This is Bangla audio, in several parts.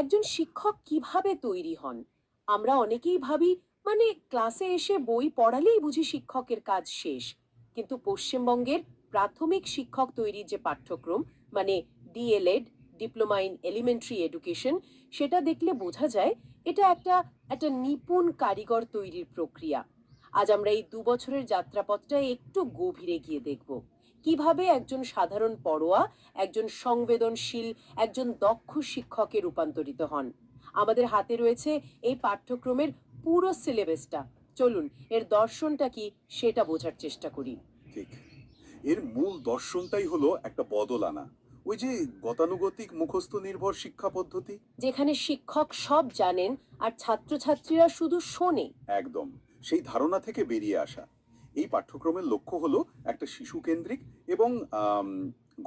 একজন শিক্ষক কিভাবে তৈরি হন? আমরা অনেকেই ভাবি মানে ক্লাসে এসে বই পড়ালেই বুঝি শিক্ষকের কাজ শেষ। কিন্তু পশ্চিমবঙ্গের প্রাথমিক শিক্ষক তৈরির যে পাঠ্যক্রম মানে DElEd, diploma in elementary education, সেটা দেখলে বোঝা যায় এটা একটা নিপুণ কারিগর তৈরির প্রক্রিয়া। আজ আমরা এই ২ বছরের যাত্রাপথটা একটু গভীরে গিয়ে দেখব। কিভাবে একজন সাধারণ পড়ুয়া একজন সংবেদনশীল, একজন দক্ষ শিক্ষকে রূপান্তরিত হন। আমাদের হাতে রয়েছে এই পাঠ্যক্রমের পুরো সিলেবাসটা। চলুন এর দর্শনটা কি সেটা বোঝার চেষ্টা করি। ঠিক। এর মূল দর্শনটাই হলো একটা বদল আনা। ওই যে গতানুগতিক মুখস্থ নির্ভর শিক্ষা পদ্ধতি। যেখানে শিক্ষক সব জানেন আর ছাত্রছাত্রীরা শুধু শোনে। একদম সেই ধারণা থেকে বেরিয়ে আসা। এই পাঠ্যক্রমের লক্ষ্য হলো একটা শিশু কেন্দ্রিক এবং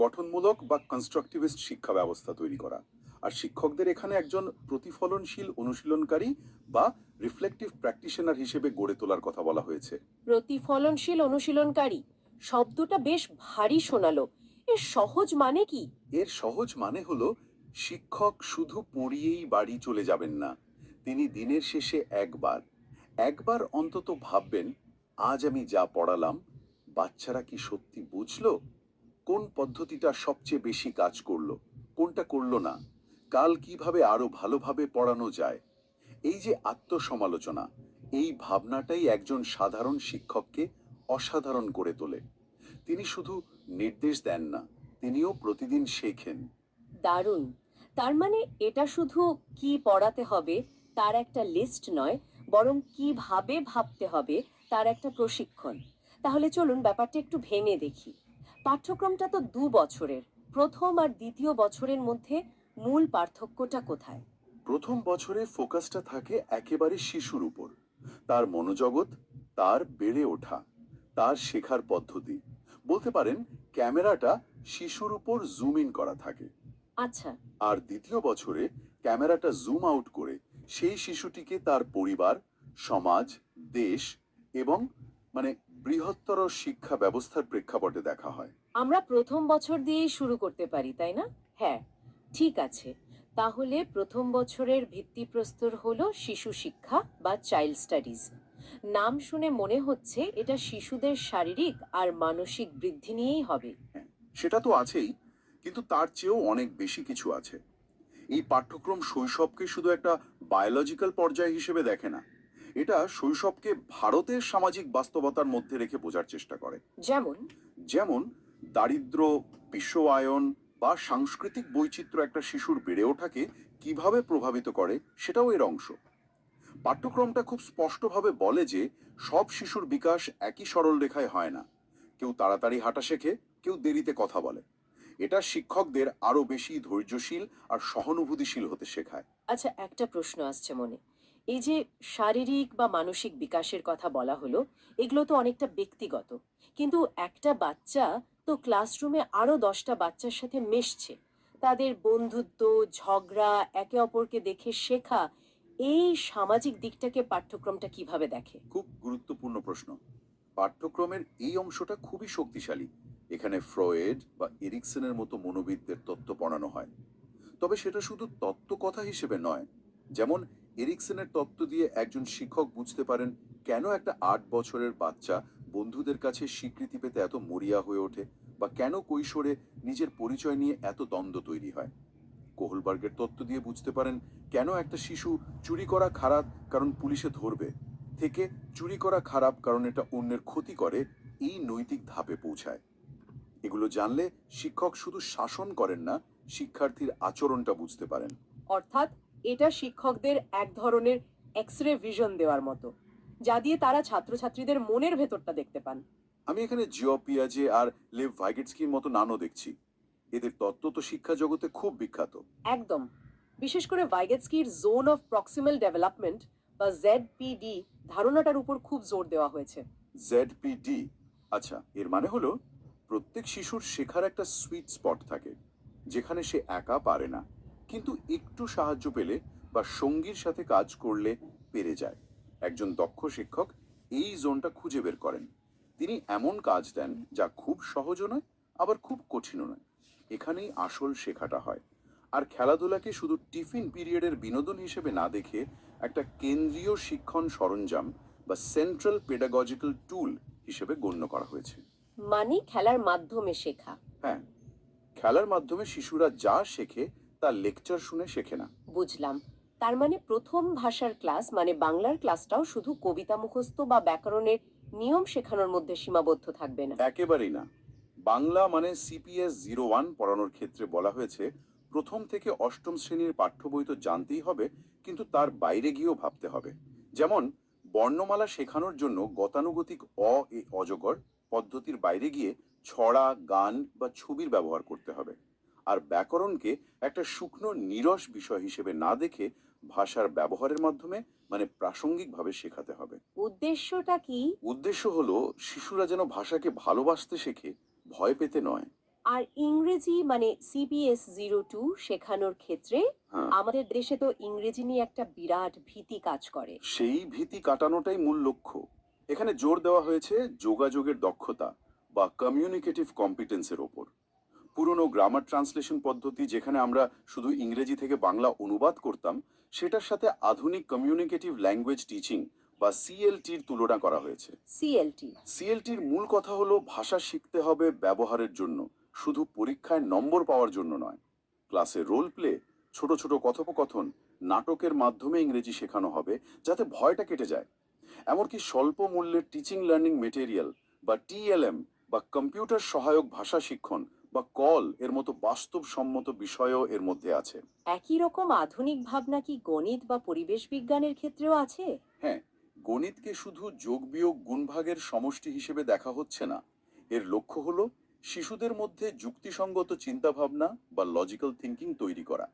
গঠনমূলক বা কনস্ট্রাকটিভিস্ট শিক্ষা ব্যবস্থা তৈরি করা। আর শিক্ষকদের এখানে একজন প্রতিফলনশীল অনুশীলনকারী বা রিফ্লেকটিভ প্র্যাকটিশনার হিসেবে গড়ে তোলার কথা বলা হয়েছে। প্রতিফলনশীল অনুশীলনকারী শব্দটা বেশ ভারী শোনালো। এর সহজ মানে কি? এর সহজ মানে হলো শিক্ষক শুধু পড়িয়েই বাড়ি চলে যাবেন না। তিনি দিনের শেষে একবার একবার অন্তত ভাববেন, আজ আমি যা পড়ালাম বাচ্চারা কি সত্যি বুঝলো, কোন পদ্ধতিটা সবচেয়ে বেশি কাজ করলো, কোনটা করলো না, কাল কিভাবে আরো ভালোভাবে পড়ানো যায়। এই যে আত্মসমালোচনা, এই ভাবনাটাই একজন সাধারণ শিক্ষককে অসাধারণ করে তোলে। তিনি শুধু নির্দেশ দেন না, তিনিও প্রতিদিন শেখেন। দারুণ। তার মানে এটা শুধু কি পড়াতে হবে তার একটা লিস্ট নয়, বরং কিভাবে ভাবতে হবে তার একটা প্রশিক্ষণ। তাহলে চলুন ব্যাপারটা একটু ভেঙে দেখি। পাঠ্যক্রমটা তো ২ বছরের। প্রথম আর দ্বিতীয় বছরের মধ্যে মূল পার্থক্যটা কোথায়? প্রথম বছরে ফোকাসটা থাকে একেবারে শিশুর উপর, তার মনোজগৎ, তার বেড়ে ওঠা, তার শেখার পদ্ধতি। বলতে পারেন ক্যামেরাটা শিশুর উপর জুম ইন করা থাকে। আচ্ছা। আর দ্বিতীয় বছরে ক্যামেরাটা জুম আউট করে সেই শিশুটিকে তার পরিবার, সমাজ, দেশ এবং মানে বৃহত্তর শিক্ষা ব্যবস্থার প্রেক্ষাপটে দেখা হয়। আমরা প্রথম বছর দিয়েই শুরু করতে পারি, তাই না? হ্যাঁ, ঠিক আছে। তাহলে প্রথম বছরের ভিত্তিপ্রস্তর হলো শিশু শিক্ষা বা চাইল্ড স্টাডিজ। নাম শুনে মনে হচ্ছে এটা শিশুদের শারীরিক আর মানসিক বৃদ্ধি নিয়েই হবে। হ্যাঁ, সেটা তো আছেই, কিন্তু তার চেয়েও অনেক বেশি কিছু আছে। এই পাঠ্যক্রম শৈশবকে শুধু একটা বায়োলজিক্যাল পর্যায় হিসেবে দেখে না, এটা শৈশবকে ভারতের সামাজিক বাস্তবতার মধ্যে রেখে বোঝার চেষ্টা করে। যেমন? যেমন দারিদ্র্য, বিশ্বায়ন বা সাংস্কৃতিক বৈচিত্র্য একটা শিশুর বেড়ে ওঠাকে কিভাবে প্রভাবিত করে সেটাও এর অংশ। পাঠ্যক্রমটা খুব স্পষ্টভাবে বলে যে সব শিশুর বিকাশ একই সরল রেখায় হয় না। কেউ তাড়াতাড়ি হাঁটা শেখে, কেউ দেরিতে কথা বলে। এটা শিক্ষকদের আরো বেশি ধৈর্যশীল আর সহানুভূতিশীল হতে শেখায়। আচ্ছা, একটা প্রশ্ন আসছে মনে। এই যে শারীরিক বা মানসিক বিকাশের কথা বলা হলো, এগুলো তো অনেকটা ব্যক্তিগত। কিন্তু একটা বাচ্চা তো ক্লাসরুমে আরো ১০টা বাচ্চার সাথে মিশছে। তাদের বন্ধুত্ব, ঝগড়া, একে অপরকে দেখে শেখা, এই সামাজিক দিকটাকে পাঠ্যক্রমটা কিভাবে দেখে? খুব গুরুত্বপূর্ণ প্রশ্ন। পাঠ্যক্রমের এই অংশটা খুবই শক্তিশালী। এখানে ফ্রয়েড বা এরিকসনের মতো মনোবিদদের তত্ত্ব পড়ানো হয়। তবে সেটা শুধু তত্ত্ব কথা হিসেবে নয়। যেমন এরিকসনের তত্ত্ব দিয়ে একজন শিক্ষক বুঝতে পারেন কেন একটা ৮ বছরের বাচ্চা বন্ধুদের কাছে স্বীকৃতি পেতে এত মরিয়া হয়ে ওঠে, বা কেন কৈশোরে নিজের পরিচয় নিয়ে এত দ্বন্দ্ব তৈরি হয়। কোহলবার্গের তত্ত্ব দিয়ে বুঝতে পারেন কেন একটা শিশু চুরি করা খারাপ কারণ পুলিশে ধরবে থেকে চুরি করা খারাপ কারণ এটা অন্যের ক্ষতি করে এই নৈতিক ধাপে পৌঁছায়। এগুলো জানলে শিক্ষক শুধু শাসন করেন না, শিক্ষার্থীর আচরণটা বুঝতে পারেন। অর্থাৎ এটা শিক্ষকদের এক ধরনের এক্স-রে ভিশন দেওয়ার মতো, যা দিয়ে তারা ছাত্রছাত্রীদের মনের ভেতরটা দেখতে পান। আমি এখানে জিও পিয়াজে আর লেভ ভাইগেটস্কির মতো নানও দেখছি। এদের তত্ত্ব তো শিক্ষা জগতে খুব বিখ্যাত। একদম। বিশেষ করে ভাইগেটস্কির জোন অফ প্রক্সিমাল ডেভেলপমেন্ট বা জেডপিডি ধারণাটার উপর খুব জোর দেওয়া হয়েছে। জেডপিডি, আচ্ছা, এর মানে হলো প্রত্যেক শিশুর শেখার একটা সুইট স্পট থাকে, যেখানে সে একা পারে না, কিন্তু একটু সাহায্য পেলে বা সঙ্গীর সাথে কাজ করলে পেরে যায়। একজন দক্ষ শিক্ষক এই জোনটা খুঁজে বের করেন। তিনি এমন কাজ দেন যা খুব সহজও নয়, আবার খুব কঠিনও নয়। এখানেই আসল শেখাটা হয়। আর খেলাধুলাকে শুধু টিফিন পিরিয়ডের বিনোদন হিসেবে না দেখে একটা কেন্দ্রীয় শিক্ষণ সরঞ্জাম বা সেন্ট্রাল পেডাগজিক্যাল টুল হিসেবে গণ্য করা হয়েছে। মানে খেলার মাধ্যমে শেখা। হ্যাঁ, খেলার মাধ্যমে শিশুরা যা শেখে তা লেকচার শুনে শেখে না। বুঝলাম। তার মানে প্রথম ভাষার ক্লাস মানে বাংলার ক্লাসটাও শুধু কবিতা মুখস্থ বা ব্যাকরণের নিয়ম শেখানোর মধ্যে সীমাবদ্ধ থাকবে না। একেবারেই না। বাংলা মানে সিপিএস 01 পড়ানোর ক্ষেত্রে বলা হয়েছে প্রথম থেকে অষ্টম শ্রেণীর পাঠ্য বই তো জানতেই হবে, কিন্তু তার বাইরে গিয়েও ভাবতে হবে। যেমন বর্ণমালা শেখানোর জন্য গতানুগতিক এ অজগর পদ্ধতির বাইরে গিয়ে ছড়া, গান বা ছবির ব্যবহার করতে হবে। আর ব্যাকরণকে একটা শুকনো নিরস বিষয় হিসেবে না দেখে ভাষার ব্যবহারের মাধ্যমে মানে প্রাসঙ্গিকভাবে শেখাতে হবে। উদ্দেশ্যটা কি? উদ্দেশ্য হলো শিশুরা যেন ভাষাকে ভালোবাসতে শেখে, ভয় পেতে নয়। আর ইংরেজি মানে CPS 02 শেখানোর ক্ষেত্রে হ্যাঁ, আমাদের দেশে তো ইংরেজি নিয়ে একটা বিরাট ভীতি কাজ করে। সেই ভীতি কাটানোটাই মূল লক্ষ্য। এখানে জোর দেওয়া হয়েছে যোগাযোগের দক্ষতা বা কমিউনিকেটিভ কম্পিটেন্সের ওপর। পুরনো গ্রামার ট্রান্সলেশন পদ্ধতি যেখানে আমরা শুধু ইংরেজি থেকে বাংলা অনুবাদ করতাম, সেটার সাথে আধুনিক কমিউনিকেটিভ ল্যাঙ্গুয়েজ টিচিং বা সিএলটির তুলনা করা হয়েছে। CLT। সিএলটির মূল কথা হলো ভাষা শিখতে হবে ব্যবহারের জন্য, শুধু পরীক্ষায় নম্বর পাওয়ার জন্য নয়। ক্লাসে রোল প্লে, ছোট ছোট কথোপকথন, নাটকের মাধ্যমে ইংরেজি শেখানো হবে যাতে ভয়টা কেটে যায়। এমনকি স্বল্প মূল্যের টিচিং লার্নিং মেটেরিয়াল বা টিএলএম বা কম্পিউটার সহায়ক ভাষা শিক্ষণ বা কল এর মতো বাস্তবসম্মত বিষয়ও এর মধ্যে আছে। একই রকম আধুনিক ভাবনা কি গণিত বা পরিবেশ বিজ্ঞানের ক্ষেত্রেও আছে? হ্যাঁ, গণিতকে শুধু যোগ বিয়োগ গুণভাগের সমষ্টি হিসেবে দেখা হচ্ছে না। এর লক্ষ্য হলো শিশুদের মধ্যে যুক্তিসঙ্গত চিন্তাভাবনা বা লজিক্যাল থিঙ্কিং তৈরি করা।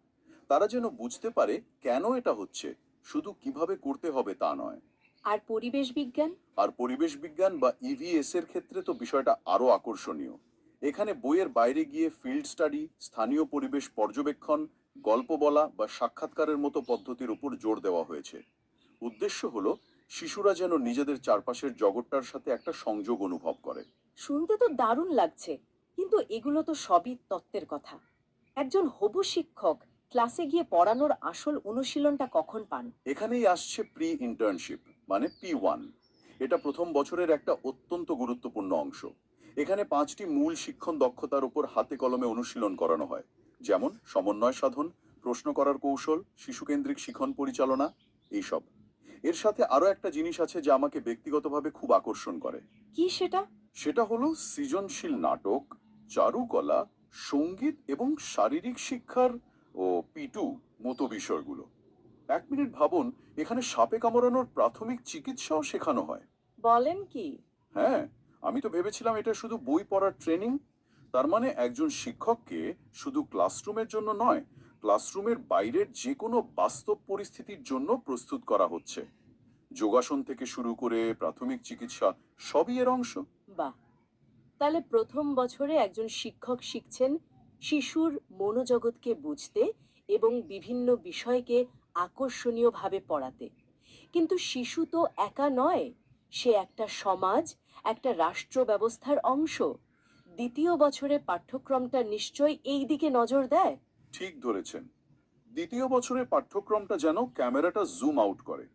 তারা যেন বুঝতে পারে কেন এটা হচ্ছে, শুধু কিভাবে করতে হবে তা নয়। আর পরিবেশ বিজ্ঞান? আর পরিবেশ বিজ্ঞান বা ইভিএস এর ক্ষেত্রে তো বিষয়টা আরো আকর্ষণীয়। এখানে বইয়ের বাইরে গিয়ে ফিল্ড স্টাডি, স্থানীয় পরিবেশ পর্যবেক্ষণ, গল্প বলা বা সাক্ষাৎকারের মতো পদ্ধতির উপর জোর দেওয়া হয়েছে। উদ্দেশ্য হলো শিশুরা যেন নিজেদের চারপাশের জগৎটার সাথে একটা সংযোগ অনুভব করে। শুনতে তো দারুণ লাগছে, কিন্তু এগুলো তো সবই তত্ত্বের কথা। একজন হবু শিক্ষক ক্লাসে গিয়ে পড়ানোর আসল অনুশীলনটা কখন পান? এখানেই আসছে প্রি ইন্টার্নশিপ মানে P1। এটা প্রথম বছরের একটা অত্যন্ত গুরুত্বপূর্ণ অংশ। এখানে 5টি মূল শিক্ষণ দক্ষতার উপর হাতে কলমে অনুশীলন করানো হয়। যেমন সমন্বয় সাধন, প্রশ্ন করার কৌশল, শিশুকেন্দ্রিক শিখন পরিচালনা, এইসব। এর সাথে আরো একটা জিনিস আছে যা আমাকে ব্যক্তিগতভাবে খুব আকর্ষণ করে। কি সেটা? সেটা হলো সৃজনশীল নাটক, চারুকলা, সঙ্গীত এবং শারীরিক শিক্ষার P2 মতো বিষয়গুলো। 1 মিনিট ভাবুন, এখানে সাপে কামড়ানোর প্রাথমিক চিকিৎসাও শেখানো হয়। বলেন কি? হ্যাঁ, আমি তো ভেবেছিলাম এটা শুধু বই পড়ার ট্রেনিং। তার মানে একজন শিক্ষককে শুধু ক্লাসরুমের জন্য নয়, ক্লাসরুমের বাইরের যে কোনো বাস্তব পরিস্থিতির জন্য প্রস্তুত করা হচ্ছে। যোগাসন থেকে শুরু করে প্রাথমিক চিকিৎসা সবই এর অংশ। বাহ! তাহলে প্রথম বছরে একজন শিক্ষক শিখছেন শিশুর মনোজগৎকে বুঝতে এবং বিভিন্ন বিষয়কে আকর্ষণীয়ভাবে পড়াতে। কিন্তু শিশু তো একা নয়, সে একটা সমাজ, একটা রাষ্ট্র ব্যবস্থার অংশ। দ্বিতীয় বছরে পাঠ্যক্রমটা নিশ্চয়ই এই দিকে নজর দেয়। ঠিক ধরেছেন। দ্বিতীয় বছরের পাঠ্যক্রমটা যেন ক্যামেরাটা জুম আউট করে।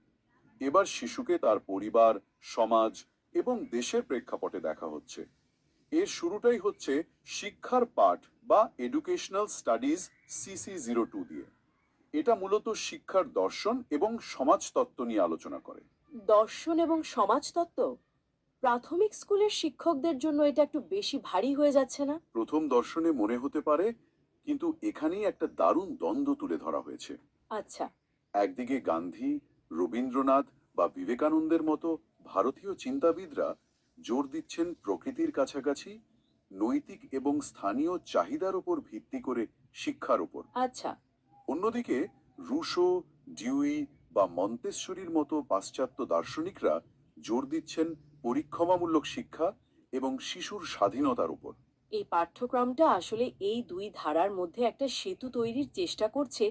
এবার শিশুকে তার পরিবার, সমাজ এবং দেশের প্রেক্ষাপটে দেখা হচ্ছে। এর শুরুটাই হচ্ছে শিক্ষার পাঠ বা এডুকেশনাল স্টাডিজ CC02 দিয়ে। এটা মূলত শিক্ষার দর্শন এবং সমাজতত্ত্ব নিয়ে আলোচনা করে। দর্শন এবং সমাজতত্ত্ব? প্রাথমিক স্কুলের শিক্ষকদের জন্য এটা একটু বেশি ভারী হয়ে যাচ্ছে না? প্রথম দর্শনে মনে হতে পারে, কিন্তু এখানেই একটা দারুণ দ্বন্দ্ব তুলে ধরা হয়েছে। আচ্ছা। একদিকে গান্ধী, রবীন্দ্রনাথ বা বিবেকানন্দের মতো ভারতীয় চিন্তাবিদরা জোর দিচ্ছেন প্রকৃতির কাছাকাছি, নৈতিক এবং স্থানীয় চাহিদার উপর ভিত্তি করে শিক্ষার উপর। আচ্ছা। অন্যদিকে রুশো, ডিউই বা মন্তেশ্বরীর মতো পাশ্চাত্য দার্শনিকরা জোর দিচ্ছেন পরীক্ষমামূলক শিক্ষা এবং শিশুর স্বাধীনতার উপর। এই পাঠ্যক্রমটা আসলে এই দুই ধারার মধ্যে একটা সেতু তৈরির চেষ্টা করছে,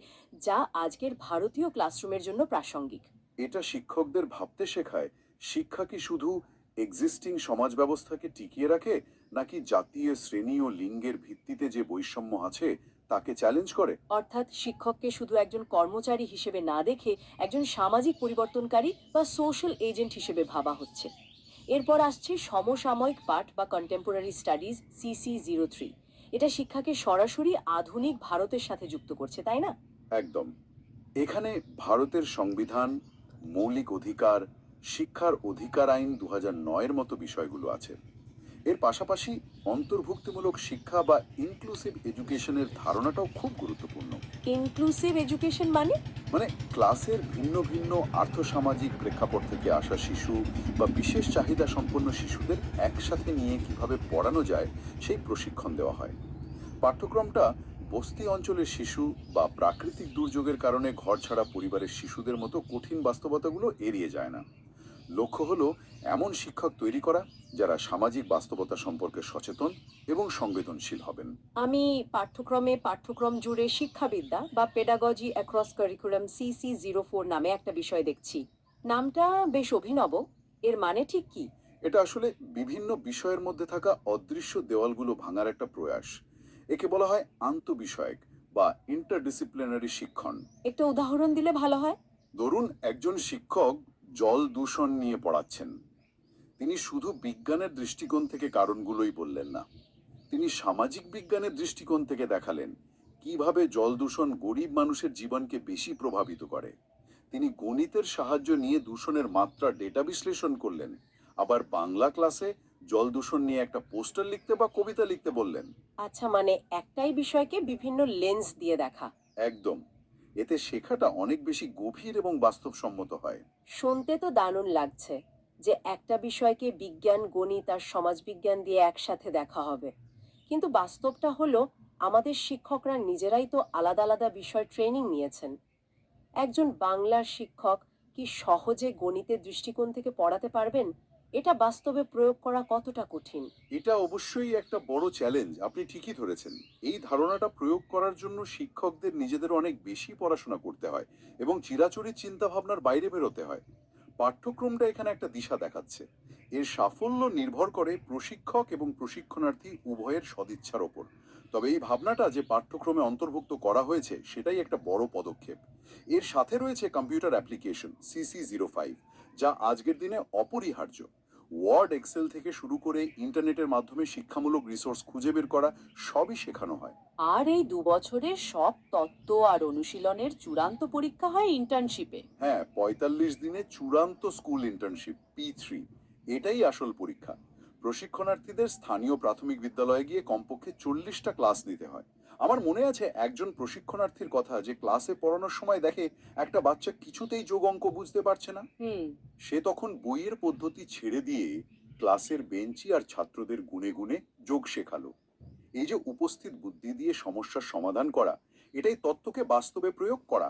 যা আজকের ভারতীয় ক্লাসরুমের জন্য প্রাসঙ্গিক। এটা শিক্ষকদের ভাবতে শেখায় শিক্ষা কি শুধু এক্সিস্টিং সমাজ ব্যবস্থাকে টিকিয়ে রাখে, নাকি জাতীয় শ্রেণী ও লিঙ্গের ভিত্তিতে যে বৈষম্য আছে তাকে চ্যালেঞ্জ করে। অর্থাৎ শিক্ষককে শুধু একজন কর্মচারী হিসেবে না দেখে একজন সামাজিক পরিবর্তনকারী বা সোশ্যাল এজেন্ট হিসেবে ভাবা হচ্ছে। এরপর আসছে সমসাময়িক পাঠ বা কন্টেম্পোরারি স্টাডিজ CC03। এটা শিক্ষাকে সরাসরি আধুনিক ভারতের সাথে যুক্ত করছে, তাই না? একদম। এখানে ভারতের সংবিধান, মৌলিক অধিকার, শিক্ষার অধিকার আইন 2009-এর মতো বিষয়গুলো আছে। এর পাশাপাশি অন্তর্ভুক্তিমূলক শিক্ষা বা ইনক্লুসিভ এডুকেশনের ধারণাটাও খুব গুরুত্বপূর্ণ। ইনক্লুসিভ এডুকেশন মানে? মানে ক্লাসের ভিন্ন ভিন্ন আর্থসামাজিক প্রেক্ষাপট থেকে আসা শিশু বা বিশেষ চাহিদা সম্পন্ন শিশুদের একসাথে নিয়ে কিভাবে পড়ানো যায় সেই প্রশিক্ষণ দেওয়া হয়। পাঠ্যক্রমটা বস্তি অঞ্চলের শিশু বা প্রাকৃতিক দুর্যোগের কারণে ঘরছাড়া পরিবারের শিশুদের মতো কঠিন বাস্তবতাগুলো এড়িয়ে যায় না। লক্ষ্য হলো এমন শিক্ষক তৈরি করা যারা সামাজিক বাস্তবতা সম্পর্কে সচেতন এবং সংবেদনশীল হবেন। আমি পাঠ্যক্রম জুড়ে শিক্ষাবিদ্যা বা পেডাগজি অ্যাক্রস কারিকুলাম CC04 নামে একটা বিষয় দেখছি। নামটা বেশ অভিনব। এর মানে ঠিক কি? এটা আসলে বিভিন্ন বিষয়ের মধ্যে থাকা অদৃশ্য দেওয়ালগুলো ভাঙার একটা প্রয়াস। একে বলা হয় আন্তঃবিষয়ক বা ইন্টারডিসিপ্লিনারি শিক্ষণ। একটা উদাহরণ দিলে ভালো হয়। ধরুন একজন শিক্ষক জল দূষণ নিয়ে পড়াচ্ছেন। তিনি শুধু বিজ্ঞানের দৃষ্টিকোণ থেকে কারণগুলোই বললেন না, তিনি সামাজিক বিজ্ঞানের দৃষ্টিকোণ থেকে দেখালেন কিভাবে জল দূষণ গরিব মানুষের জীবনকে বেশি প্রভাবিত করে। তিনি গণিতের সাহায্য নিয়ে দূষণের মাত্রা ডেটা বিশ্লেষণ করলেন। আবার বাংলা ক্লাসে জল দূষণ নিয়ে একটা পোস্টার লিখতে বা কবিতা লিখতে বললেন। আচ্ছা, মানে একটাই বিষয়কে বিভিন্ন লেন্স দিয়ে দেখা। একদম। এতে শেখাটা অনেক বেশি গভীর এবং বাস্তবসম্মত হয়। শুনতে তো দারুণ লাগছে যে একটা বিষয়কে বিজ্ঞান, গণিত আর সমাজবিজ্ঞান দিয়ে একসাথে দেখা হবে। কিন্তু বাস্তবটা হলো, আমাদের শিক্ষকরা নিজেরাই তো আলাদা আলাদা বিষয় ট্রেনিং নিয়েছেন। একজন বাংলার শিক্ষক কি সহজে গণিতের দৃষ্টিকোণ থেকে পড়াতে পারবেন? এটা বাস্তবে প্রয়োগ করা কতটা কঠিন? এটা অবশ্যই একটা বড় চ্যালেঞ্জ, আপনি ঠিকই ধরেছেন। এই ধারণাটা প্রয়োগ করার জন্য শিক্ষকদের নিজেদের অনেক বেশি পড়াশোনা করতে হয় এবং চিরাচরিত চিন্তা ভাবনার বাইরে বেরোতে হয়। পাঠ্যক্রমটা এখানে একটা দিশা দেখাচ্ছে। এর সাফল্য নির্ভর করে প্রশিক্ষক এবং প্রশিক্ষণার্থী উভয়ের সদিচ্ছার ওপর। তবে এই ভাবনাটা যে পাঠ্যক্রমে অন্তর্ভুক্ত করা হয়েছে সেটাই একটা বড় পদক্ষেপ। এর সাথে রয়েছে কম্পিউটার অ্যাপ্লিকেশন CC05, যা আজকের দিনে অপরিহার্য। ওয়ার্ড, এক্সেল থেকে শুরু করে ইন্টারনেটের মাধ্যমে শিক্ষামূলক রিসোর্স খুঁজে বের করা সবই শেখানো হয়। আর এই 2 বছরের সব তত্ত্ব আর অনুশীলনের চূড়ান্ত পরীক্ষা হয় ইন্টার্নশিপে। হ্যাঁ, 45 দিনে চূড়ান্ত স্কুল ইন্টার্নশিপ P3, এটাই আসল পরীক্ষা। প্রশিক্ষণার্থীদের স্থানীয় প্রাথমিক বিদ্যালয়ে গিয়ে কমপক্ষে 40টা ক্লাস নিতে হয়। আমার মনে আছে একজন প্রশিক্ষণার্থীর কথা, যে ক্লাসে পড়ানোর সময় দেখে একটা বাচ্চা কিছুতেই যোগ অঙ্ক বুঝতে পারছে না। হুম। সে তখন বইয়ের পদ্ধতি ছেড়ে দিয়ে ক্লাসের বেঞ্চি আর ছাত্রদের গুনে গুনে যোগ শেখালো। এই যে উপস্থিত বুদ্ধি দিয়ে সমস্যার সমাধান করা, এটাই তত্ত্বকে বাস্তবে প্রয়োগ করা।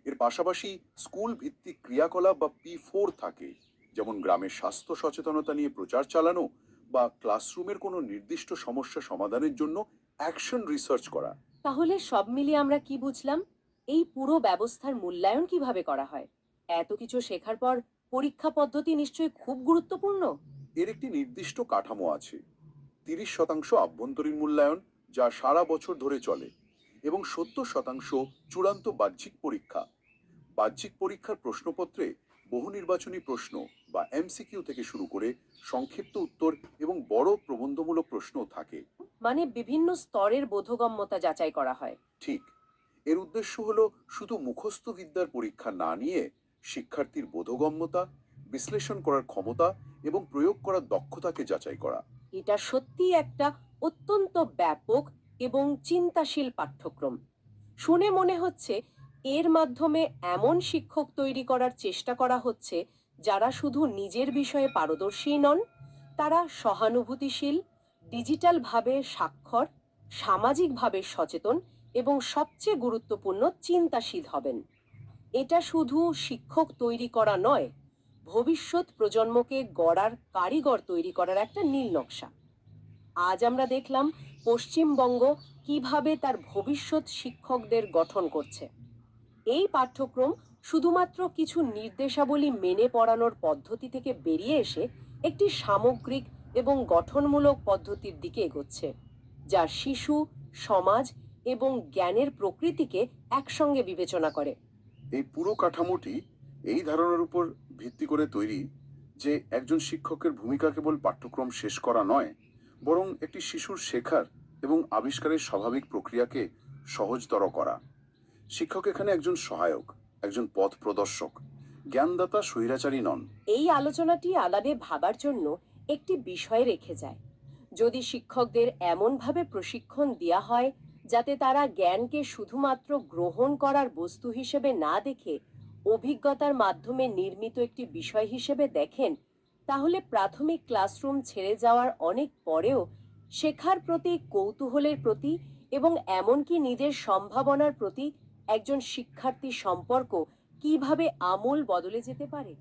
এর পাশাপাশি স্কুল ভিত্তিক ক্রিয়াকলাপ বা P4 থাকে, যেমন গ্রামের স্বাস্থ্য সচেতনতা নিয়ে প্রচার চালানো বা ক্লাসরুমের কোনো নির্দিষ্ট সমস্যা সমাধানের জন্য অ্যাকশন রিসার্চ করা। তাহলে সব মিলিয়ে আমরা কি বুঝলাম? এই পুরো ব্যবস্থার মূল্যায়ন কিভাবে করা হয়? এত কিছু শেখার পর পরীক্ষা পদ্ধতি নিশ্চয়ই খুব গুরুত্বপূর্ণ। এর একটি নির্দিষ্ট কাঠামো আছে। 30% আভ্যন্তরীণ মূল্যায়ন, যা সারা বছর ধরে চলে, এবং 70% চূড়ান্ত বাহ্যিক পরীক্ষা। বাহ্যিক পরীক্ষার প্রশ্নপত্রে বহু নির্বাচনী প্রশ্ন বা MCQ থেকে শুরু করে সংক্ষিপ্ত উত্তর এবং বড় প্রবন্ধমূলক প্রশ্নও থাকে। মানে বিভিন্ন স্তরের বোধগম্যতা যাচাই করা হয়। ঠিক। এর উদ্দেশ্য হলো শুধু মুখস্থ বিদ্যার পরীক্ষা না নিয়ে শিক্ষার্থীর বোধগম্যতা, বিশ্লেষণ করার ক্ষমতা এবং প্রয়োগ করার দক্ষতাকে যাচাই করা। এটা সত্যিই একটা অত্যন্ত ব্যাপক এবং চিন্তাশীল পাঠ্যক্রম। শুনে মনে হচ্ছে এর মাধ্যমে এমন শিক্ষক তৈরি করার চেষ্টা করা হচ্ছে যারা শুধু নিজের বিষয়ে পারদর্শী নন, তারা সহানুভূতিশীল, ডিজিটালভাবে সাক্ষর, সামাজিকভাবে সচেতন এবং সবচেয়ে গুরুত্বপূর্ণ চিন্তাশীল হবেন। এটা শুধু শিক্ষক তৈরি করা নয়, ভবিষ্যৎ প্রজন্মকে গড়ার কারিগর তৈরি করার একটা নীল নকশা। আজ আমরা দেখলাম পশ্চিমবঙ্গ কিভাবে তার ভবিষ্যৎ শিক্ষকদের গঠন করছে। এই পাঠ্যক্রম শুধুমাত্র কিছু নির্দেশাবলী মেনে পড়ানোর পদ্ধতি থেকে বেরিয়ে এসে একটি সামগ্রিক এবং গঠনমূলক পদ্ধতির দিকে এগোচ্ছে, যা শিশু, সমাজ এবং জ্ঞানের প্রকৃতিকে একসঙ্গে বিবেচনা করে। এই পুরো কাঠামোটি এই ধারণার উপর ভিত্তি করে তৈরি যে একজন শিক্ষকের ভূমিকা কেবল পাঠ্যক্রম শেষ করা নয়, বরং একটি শিশুর শেখার এবং আবিষ্কারের স্বাভাবিক প্রক্রিয়াকে সহজতর করা। শিক্ষক এখানে একজন সহায়ক, একজন পথ প্রদর্শক, জ্ঞানদাতা, স্বৈরাচারী নন। এই আলোচনাটি আলাদে ভাবার জন্য একটি বিষয় রেখে যায়। যদি শিক্ষকদের এমনভাবে প্রশিক্ষণ দেওয়া হয় যাতে তারা জ্ঞানকে শুধুমাত্র গ্রহণ করার বস্তু হিসেবে না দেখে অভিজ্ঞতার মাধ্যমে নির্মিত একটি বিষয় হিসেবে দেখেন, তাহলে প্রাথমিক ক্লাসরুম ছেড়ে যাওয়ার অনেক পরেও শেখার প্রতি, কৌতূহলের প্রতি এবং এমনকি নিজের সম্ভাবনার প্রতি একজন শিক্ষার্থীর সম্পর্ক কিভাবে আমূল বদলে যেতে পারে।